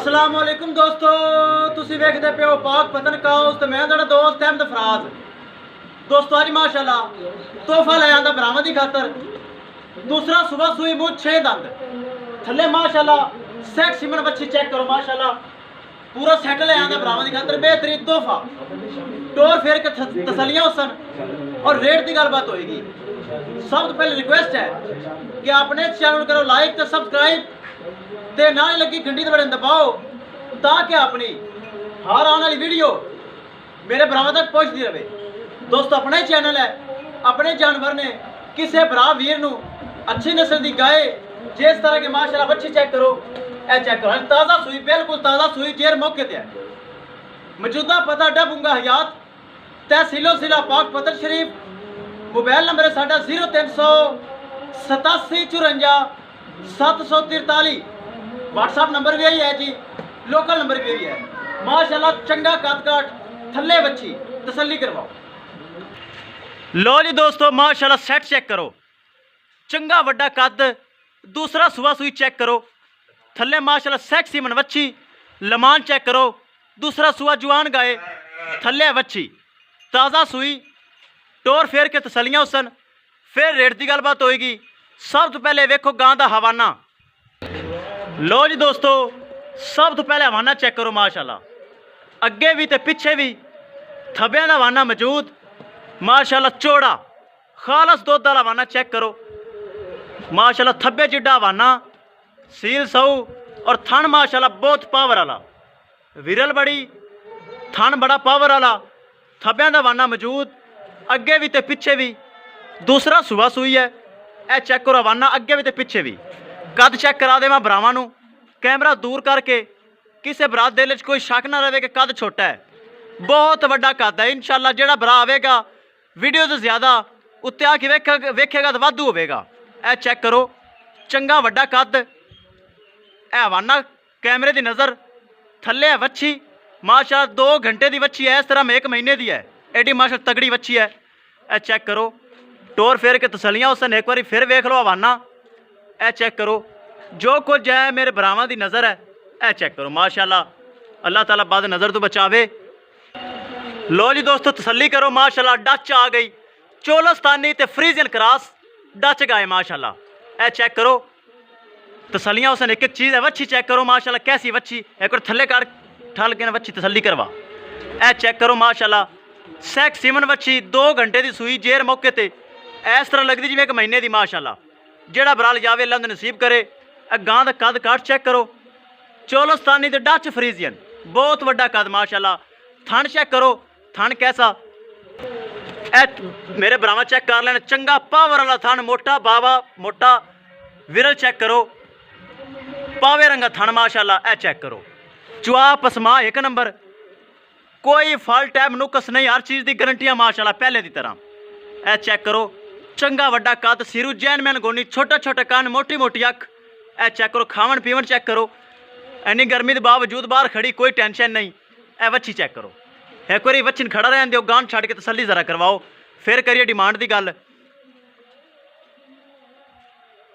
अस्सलाम वालेकुम दोस्तों, तुसी वेखदे पे हो पाक पतन काउस ते मैं तुहाडा दोस्त अहमद फराज। दोस्तों अज माशाल्लाह तोहफा ले आंदा बरामद की खातर। दूसरा सुबह सूई मुँह 6 दंद थल्ले माशाल्लाह सेट सिमन बच्ची चेक करो माशाल्लाह पूरा सेट ले आंदा बरामद की खातर। बेहतरीन तोहफा टोर फेर के तसलियां हुसन और रेट की गलबात होएगी। सब तो पहले रिक्वेस्ट है कि अपने चैनल करो लाइक तो सब्सक्राइब ते ना लगी घंटी बटन दबाओ ताकि अपनी हर आने वाली वीडियो मेरे बराबर तक पहुंचती रहे। दोस्तों अपना ही चैनल है, अपने जानवर ने किसी भरा वीर नू अच्छी नस्ल की गाय जिस तरह के माशाल्लाह बच्ची चेक करो, ए चेक करो ताज़ा सूई, बिल्कुल ताज़ा सूई जेर मौके ते है। मौजूदा पता डबूंगा हयात तहसीलो जिला पाक पतन शरीफ। मोबाइल नंबर है साढ़ा 0387 व्हाट्सअप नंबर भी यही है जी, लोकल नंबर भी यही है। माशाल्लाह चंगा कद काट थल्ले बच्ची तसल्ली करवाओ। लो जी दोस्तों माशाल्लाह सेट चेक करो, चंगा वड्डा कद। दूसरा सुबह सूई चेक करो, थल्ले माशाल्लाह सेक्सी मन बच्ची लमान चेक करो। दूसरा सुबह जुआन गाए थल्ले बच्ची ताज़ा सूई टोर फेर के तसलियां हुसन। फिर रेट की गलबात होएगी। सब तो पहले वेखो गां दा हवाना। लो जी दोस्तों सब तो पहले हवाना चेक करो माशाल्लाह, अगे भी ते पिछे भी थब्बियां दा हवाना मौजूद माशाल्लाह। चौड़ा खालस दुध वाला हवाना चेक करो माशाल्लाह। थब्बे जिड्डा हवाना, सील सऊ और थन माशाल्लाह बहुत पावर वाला। विरल बड़ी, थन बड़ा पावर वाला, थब्बियां दा हवाना मौजूद अगे भी ते पिछे भी। दूसरा सुबह सूई है, ए चेक करो हवाना अगे भी ते पिछे भी। कद चेक करा दे मैं भरावां नू कैमरा दूर करके, किसी भरा दिल च कोई शक ना रहे कि कद छोटा है। बहुत वड्डा कद है। इंशाल्लाह जेड़ा भरा आवेगा वीडियो तो ज़्यादा उत्ते आके वेखेगा तो वाधू होवेगा। ए चेक करो चंगा वड्डा कद। ए हवाना कैमरे की नज़र थल्ले है वच्छी माशाल्लाह 2 घंटे की वच्छी है, इस तरह में 1 महीने की है। एडी माशाल्लाह तगड़ी वच्छी है। ए चेक करो टोर फेर के तसलियां हुसन। एक बार फिर वेख लो हवाना, ए चेक करो जो कुछ है मेरे भरावां दी नज़र है। ए चेक करो माशाल्लाह, अल्लाह ताला बाद नज़र तो बचावे। लो जी दोस्तों तसल्ली करो माशाल्लाह। डच आ गई चोलस्तानी ते फ्रीजियन क्रॉस डच गाए माशाल्लाह। ए चेक करो तसलियां हुसन। एक एक चीज़ है वच्छी चेक करो माशाल्लाह कैसी वच्छी। एक बार थल्ले कर ठल के वच्छी तसल्ली करवा। ए चेक करो माशाल्लाह सैक सीमन वच्छी 2 घंटे की सूई जेर मौके ते इस तरह लगती जिवें 1 महीने की माशाल्लाह। जेड़ा बराल जावे अल्लाह नसीब करे। गां दा कद काट चेक करो, चोलस्तानी ते डच फ्रीजियन बहुत वड्डा कद माशाल्लाह। थन चेक करो, थन कैसा ए मेरे भरावा चेक कर लेना। चंगा पावर वाला थन, मोटा बाबा मोटा विरल चेक करो, पावे रंगा थन माशाल्लाह। ए चेक करो चुआ पसमा 1 नंबर, कोई फल टैब नुकस नहीं, हर चीज़ की गारंटियाँ माशाल्लाह पहले की तरह। ए चेक करो चंगा वड्डा कद, सिरू जैन मैन गोनी, छोटा छोटा कान, मोटी मोटी अख। ए चेक करो खावन पीवन चेक करो, इन्नी गर्मी के बावजूद बाहर खड़ी कोई टेंशन नहीं। ए वच्छी चेक करो, एक बार वच्छी खड़ा रहन दो, गांठ छड़ के तसल्ली जरा करवाओ, फिर करिए डिमांड की गल।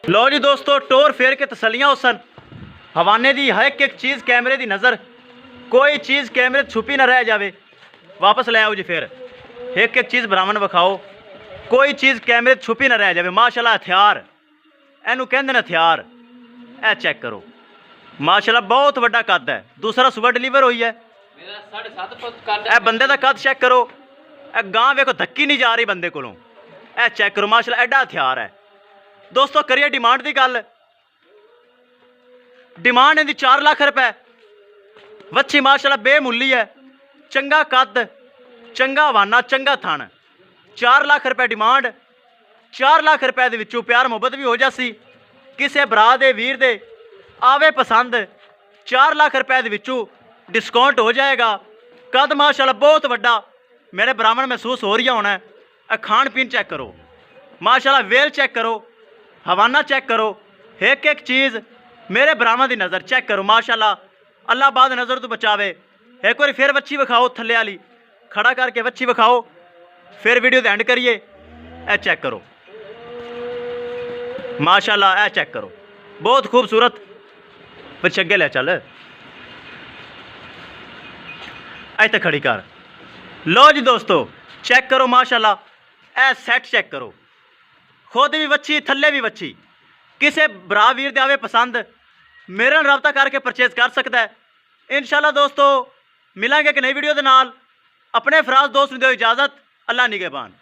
लो जी दोस्तों टोर फेर के तसलियां हुसन। हवाने की हर एक चीज़ कैमरे की नज़र, कोई चीज़ कैमरे छुपी ना रह जाए। वापस ले आओ जी, फिर एक एक चीज़ भरावन विखाओ, कोई चीज़ कैमरे छुपी ना रह जाए माशाल्लाह। हथियार इनू कहते हैं हथियार। ए चेक करो माशाल्लाह बहुत वड्डा कद है। दूसरा सुबह डिलीवर हुई है। ए बंदे का कद चेक करो, ए गां वेखो धक्की नहीं जा रही बंदे कोलों। ए चेक करो माशाल्लाह एडा हथियार है। दोस्तों करिए डिमांड की गल। डिमांड इनकी 4 लाख रुपए। वच्छी माशाल्लाह बेमुल्ली है, चंगा कद, चंगा हवाना, चंगा थन। 4 लाख रुपए डिमांड। 4 लाख रुपए दे विचों प्यार मुहब्बत भी हो जासी, किसी भरा दे वीर दे आवे पसंद 4 लाख रुपए दे विचों डिस्काउंट हो जाएगा। कद माशाल्लाह बहुत वड्डा मेरे ब्राह्मण महसूस हो रही होना है। खान पीन चेक करो माशाल्लाह, वेल चेक करो, हवाना चेक करो, एक एक चीज़ मेरे ब्राह्मण की नज़र चेक करो माशाल्लाह। अल्लाह बाद नज़र तो बचावे। एक बार फिर वच्छी विखाओ, थल्ले वाली खड़ा करके वच्छी विखाओ, फिर वीडियो एंड करिए। ए चेक करो माशाल्लाह, ए चेक करो बहुत खूबसूरत। पीछे अगे ले चल। ਇੱਥੇ ਖੜੀ ਕਰ। ਲੋ ਜੀ ਦੋਸਤੋ ਚੈੱਕ ਕਰੋ ਮਾਸ਼ਾਅੱਲਾ, ਇਹ ਸੈੱਟ ਚੈੱਕ ਕਰੋ, ਖੁਦ ਵੀ ਵੱਛੀ ਥੱਲੇ ਵੀ ਵੱਛੀ। ਕਿਸੇ ਭਰਾ ਵੀਰ ਦੇ ਆਵੇ ਪਸੰਦ, ਮੇਰੇ ਨਾਲ ਰਾਬਤਾ ਕਰਕੇ ਪਰਚੇਜ਼ ਕਰ ਸਕਦਾ ਹੈ। इंशाल्लाह दोस्तों मिलेंगे एक नई वीडियो के नाल। अपने फराज दोस्त ਨੂੰ ਦਿਓ इजाज़त। अल्लाह निगहबान।